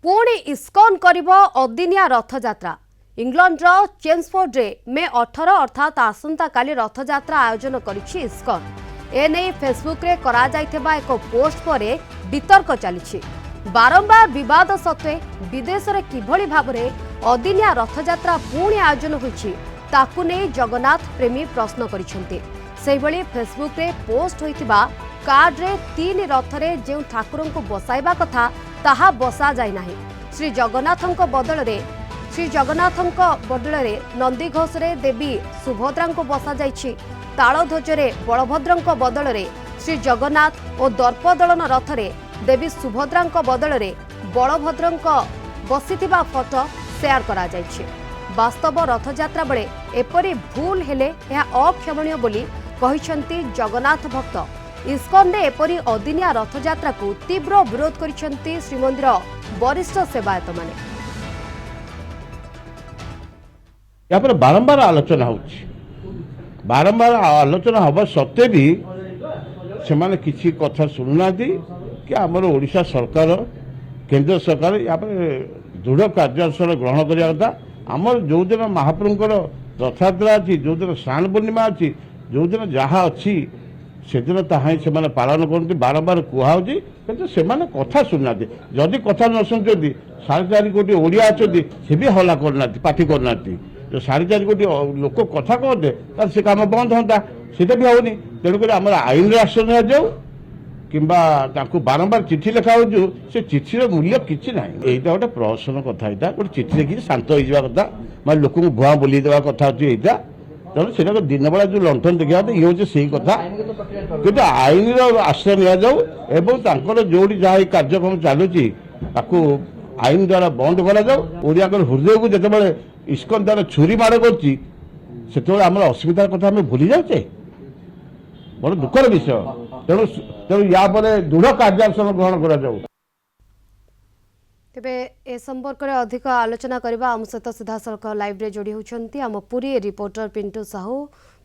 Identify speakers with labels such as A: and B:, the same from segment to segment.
A: पुणी इस्कन करिब अदिनिया रथयात्रा इंग्लैंडर चेम्सफोर्ड मे 18 अर्थात आसंता काली रथयात्रा आयोजन करिछि इस्कन। एने फेसबुक रे करा जाइथिबा एक पोस्ट परे वितर्क चली बारंबार विवाद सत्वे विदेश रे किभଳି भाबरे अदिनिया रथयात्रा पुणी आयोजन होइछि ताकु नै जगन्नाथ प्रेमी प्रश्न करिसेंते। सेहिभଳି फेसबुक रे पोस्ट होइथिबा कार्ड रे 3 रथ रे जे ठाकुरन को बसाइबा कथा ताहा बसा जाय नाही। श्री जगन्नाथंक बदଳରେ नंदीघोष रे देवी सुभद्रा को बसा जाइछि। तालध्वज रे बलभद्रंक बदଳରେ श्री जगन्नाथ और दर्पदलन रथ रे देवी सुभद्रा बदଳରେ बलभद्रंक बसिथिबा फोटो शेयर करा जाइछि। वास्तव रथयात्रा बेले एपरी भूल हेले यह अक्षमणीय बोली कहिसंती जगन्नाथ भक्त। इस्कन रे एपरी अदिनिया रथयात्रा को तीव्र विरोध करिसंती श्रीमंदिर वरिष्ठ सेवायत माने।
B: यहाँ पर बारंबार आलोचना बारंबार आलोचना हवा सत्वे भी से किसी कथा शुणुना कि आमर ओडिशा सरकार केंद्र सरकार यहाँ पर दृढ़ कार्यानुष्ठान ग्रहण करने कथा। आमर जो दिन महाप्रभुंर रथयात्रा अच्छी जो दिन स्नान पूर्णिमा अच्छी जो दिन जहाँ अच्छी से दिन ताहा से पालन करते बारंबार कहु कि से कथा शुणुना जदि कथा न शुणुंट 4.5 कोटी ओडिया अच्छा से भी हल्ला करना पार्टी करना जो 4.5 कोटी लोक कथा कहते से कम बंद होता सीटा भी होनी। तेणुक आम आईन राष्ट्र निजाऊ कि बारंबार चिठी लिखा हो से चिठीर मूल्य किसी ना। यहाँ गोटे प्रहसन कथा यहाँ गोटे चिठी लिखी शांत हो कथा मैं लोक भुआ बोली देवा कथा अच्छी यहाँ तेणु से दिन बेला जो लंठन देखा ये हूँ से कथा कि आईन आश्रय निजाऊ एवं जोड़ी जहाँ कार्यक्रम चलुची आईन द्वारा बंद करा हृदय को जिते इस्कन द्वारा छुरी माड़ कर असुविधार कथा आम भूली जाऊे बड़ दुखर विषय। तेणु तेणु या दृढ़ कार्यानुष्ठान ग्रहण करा।
A: तेबे ए संपर्क में अधिक आलोचना करबा आम सहित सीधासलख लाइव रे जोड़ी होउछंती आम पुरी रिपोर्टर पिंटू साहू।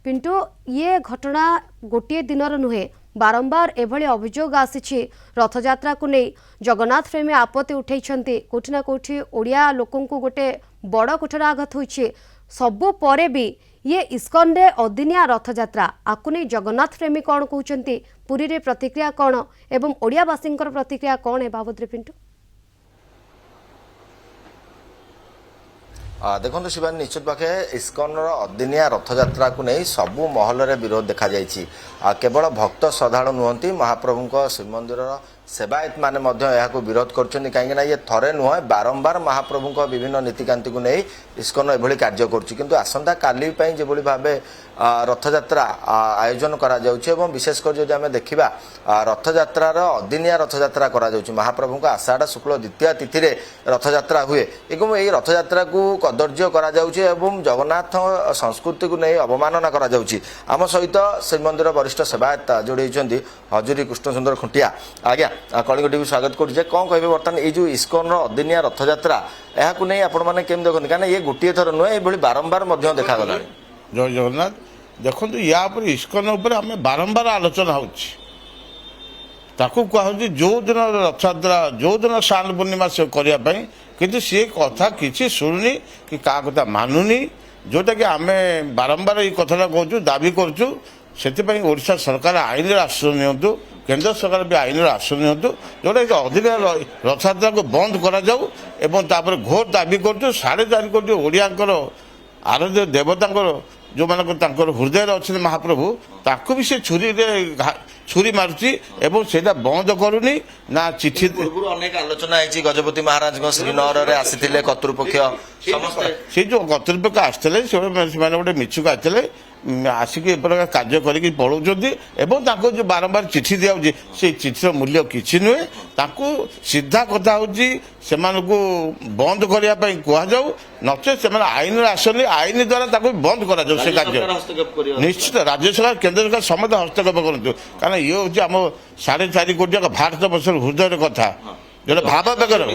A: पिंटू ये घटना गोटे दिनर नुहे बारंबार एभली अभियोग आसी रथयात्रा को नहीं जगन्नाथ प्रेमी आपत्ति उठेइछंती कोठिना कोठी ओडिया लोकन को गोटे बड़ कुठराघात होइछे सबु परे भी ये इस्कन रे अदिनिया रथयात्रा आकु नहीं जगन्नाथ प्रेमी कौन कहउछंती पुरी रे प्रतिक्रिया कौन एवं ओडियावासींकर प्रतिक्रिया कौन है बाबद रे पिंटू?
C: देखो शिवानी निश्चित पाखे इस्कन अदिनिया रथयात्रा को नहीं सबू महल में विरोध देखा जाइए। केवल भक्त श्रद्धालु नुहति महाप्रभु श्रीमंदिर सेवायत माने को विरोध कर कहीं ये थरे नुह बारंबार महाप्रभु विभिन्न नीतिकांति को नहीं इस्कन एभली कार्य कर आसंता काली जो भाव रथयात्रा आयोजन करा एवं विशेषकर जो आम देखा रथयात्रार अदिनिया रथयात्रा करा महाप्रभु आषाढ़ शुक्ल द्वितीय तिथि रथयात्रा हुए एवं यही रथयात्रा को कदर्य करा एवं जगन्नाथ संस्कृति को नहीं अवमानना करा आम सहित श्रीमंदिर वरिष्ठ सेवायत जोड़ी हजूरी कृष्ण सुंदर खुंटिया आज्ञा कलिंग टीवी स्वागत करुचे कौन कहे बर्तमान ये जो इस्कन अदिनिया रथयात्रा यहाँ नहीं आपण मैंने केम देखते कहीं ये गोटे थर नुहे ये बारंबार देखागला।
B: जय जगन्नाथ देखो या इस्कन आम बारंबार आलोचना कहु जो दिन रथयात्रा जो दिन स्नान पूर्णिमा से करने कि सी कथा किसी शुणुनी कि क्या कथा मानुनी जोटा कि आम बारंबार ये कथा कहूँ दाबी करूँ से ओडिशा सरकार आईन आश्रय नियंतु केंद्र सरकार भी आईन आश्रय नियंतु जोटा कि अदिनिया रथयात्रा को बंद कराऊ एवं तापर घोर दाबी करूँ 4.5 कोटी ओडियाकर आराध्य देवता जो मान हृदय अच्छे महाप्रभु ताकू भी से छुरी मारुची एवं से बंद करूनी ना चिठी
C: अनेक आलोचना है गजपति महाराज श्रीनगर में आसी कर्तृपक्ष
B: से जो कर्तृपक्ष आसते गोटे मिछुक आते आसिक प्रकार कार्य करके पलाउं जो बारंबार चिठी दिया से चिठीर मूल्य किसी नुहे सीधा कथा हूँ से बंद करने कहु नचे से आईन आसन आईन द्वारा बंद करा से कार्य निश्चित राज्य सरकार केंद्र सरकार समस्त हस्तक्षेप करूँ कारण ये हूँ आम 4.5 कोटी भारत वर्ष हृदय कथा जो भाव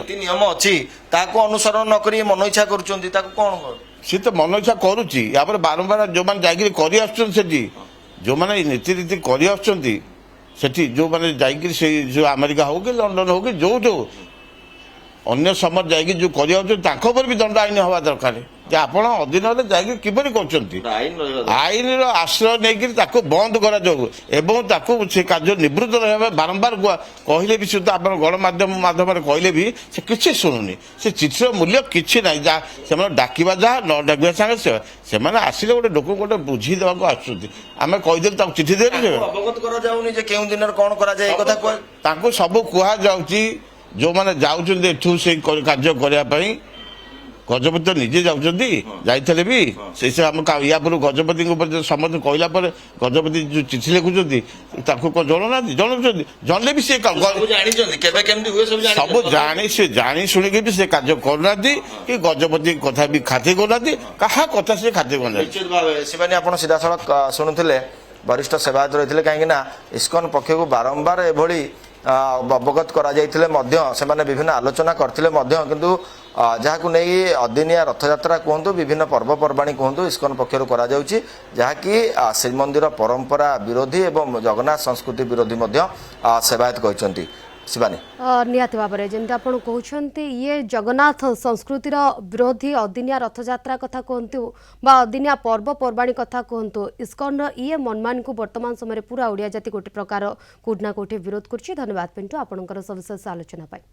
C: नियम अच्छी अनुसरण नक मन इच्छा कर
B: सी तो मन इच्छा करुच्ची बारंबार जो मैंने जाकि जो मैंने नीति रीति कर जो मैंने जो अमेरिका हो कि लंडन हो कि जो ଅନ୍ୟ ସମୟ ଯାଇକି ଯେଉଁ କରିବାକୁ ତାଙ୍କ ଉପରେ ବି ଦଣ୍ଡ ଆଇନ ହେବା ଦରକାର ଯେ ଆପଣ ଅଧୀନରେ ଯାଇକି କିପରି କରୁଛନ୍ତି ଆଇନର ଆଶ୍ରୟ ନେଇକି ତାକୁ ବନ୍ଦ କରାଯାଉ ଏବଂ ତାକୁ ସେ କାର୍ଯ୍ୟ ନିବୃତ୍ତ ରହିବା ପାଇଁ ବାରମ୍ବାର କହିଲେ ବି ସୁଦ୍ଧା ଆପଣ ଗଣମାଧ୍ୟମ ମାଧ୍ୟମରେ କହିଲେ ବି ସେ କିଛି ଶୁଣୁନି ସେ ଚିଠିର ମୂଲ୍ୟ କିଛି ନାହିଁ ଯାହା ସେମାନେ ଡାକିବା ଯାହା ନ ଡାକିବା ସାଙ୍ଗେ ସେମାନେ ଆସିଲେ ଗୋଟେ ଲୋକଙ୍କୁ ଗୋଟେ ବୁଝି ଦେବାକୁ ଆସୁଛନ୍ତି ଆମେ କହିଦେଲେ ତାକୁ ଚିଠି ଦେଲେ
C: ଅବଗତ କରାଯାଉନି ଯେ କେଉଁ ଦିନରେ କ'ଣ କରାଯାଏ ଏ କଥା
B: ତାଙ୍କୁ ସବୁ କୁହାଯାଉଛି ଯେଉଁମାନେ ଯାଉଛନ୍ତି ଏଠୁ ସେଇ କାର୍ଯ୍ୟ କରିବା ପାଇଁ ଗଜପତି ତ ନିଜେ ଯାଉଛନ୍ତି ଯାଇଥିଲେ ବି ସେଇ ଆମ ୟା ପୂର୍ବରୁ ଗଜପତିଙ୍କ ଉପରେ ସମସ୍ତେ କହିଲା ପରେ ଗଜପତି ଯେଉଁ ଚିଠି ଲେଖୁଛନ୍ତି ତାକୁ କ'ଣ ଜଣାଉନାହାନ୍ତି ଜଣାଉଛନ୍ତି ଜଣେ ବି ସେ ସବୁ ଜାଣି ସେ ଜାଣି ଶୁଣିକି ବି ସେ କାର୍ଯ୍ୟ କରୁନାହାନ୍ତି କି ଗଜପତି କଥା ବି ଖାତିର କରୁନାହାନ୍ତି କାହା କଥା ସେ ଖାତିର କରୁନାହାନ୍ତି।
C: ଶିବାନୀ ଆପଣ ସିଧାସଳଖ ଶୁଣୁଥିଲେ ବରିଷ୍ଠ ସେବାୟତ ରହିଥିଲେ କାହିଁକି ନା ଇସ୍କନ ପକ୍ଷକୁ ବାରମ୍ବାର ଏଭଳି ଅବଗତ କରାଯାଇଥିଲେ ମଧ୍ୟ ସେମାନେ ବିଭିନ୍ନ ଆଲୋଚନା କରିଥିଲେ ମଧ୍ୟ କିନ୍ତୁ ଯାହାକୁ ନେଇ ଅଦିନିଆ ରଥଯାତ୍ରା କୁହନ୍ତୁ ବିଭିନ୍ନ ପର୍ବପର୍ବାଣୀ କୁହନ୍ତୁ ଇସ୍କନ ପକ୍ଷରୁ କରାଯାଉଛି ଯାହାକି ଶ୍ରୀମନ୍ଦିର ପରମ୍ପରା ବିରୋଧୀ ଏବଂ ଜଗନ୍ନାଥ ସଂସ୍କୃତି ବିରୋଧୀ ମଧ୍ୟ ସେବାୟତ କହିଛନ୍ତି। ଶିବାନୀ
A: ନିହାତି ଭାବରେ ଯେମିତି ଆପଣ କହୁଛନ୍ତି ଇଏ ଜଗନ୍ନାଥ ସଂସ୍କୃତିର ବିରୋଧୀ ଅଦିନିଆ ରଥଯାତ୍ରା କଥା କୁହନ୍ତୁ ବା ଅଦିନିଆ ପର୍ବପର୍ବାଣୀ କଥା କୁହନ୍ତୁ ଇସ୍କନର ଇଏ ମନମାନିକୁ ବର୍ତ୍ତମାନ ସମୟରେ ପୁରା ଓଡ଼ିଆ ଜାତି ଗୋଟେ ପ୍ରକାର କୋଉଠି ନା କୋଉଠି ବିରୋଧ କରୁଛି। ଧନ୍ୟବାଦ ପିଣ୍ଟୁ ଆପଣଙ୍କର ସବିଶେଷ ଆଲୋଚନା ପାଇଁ।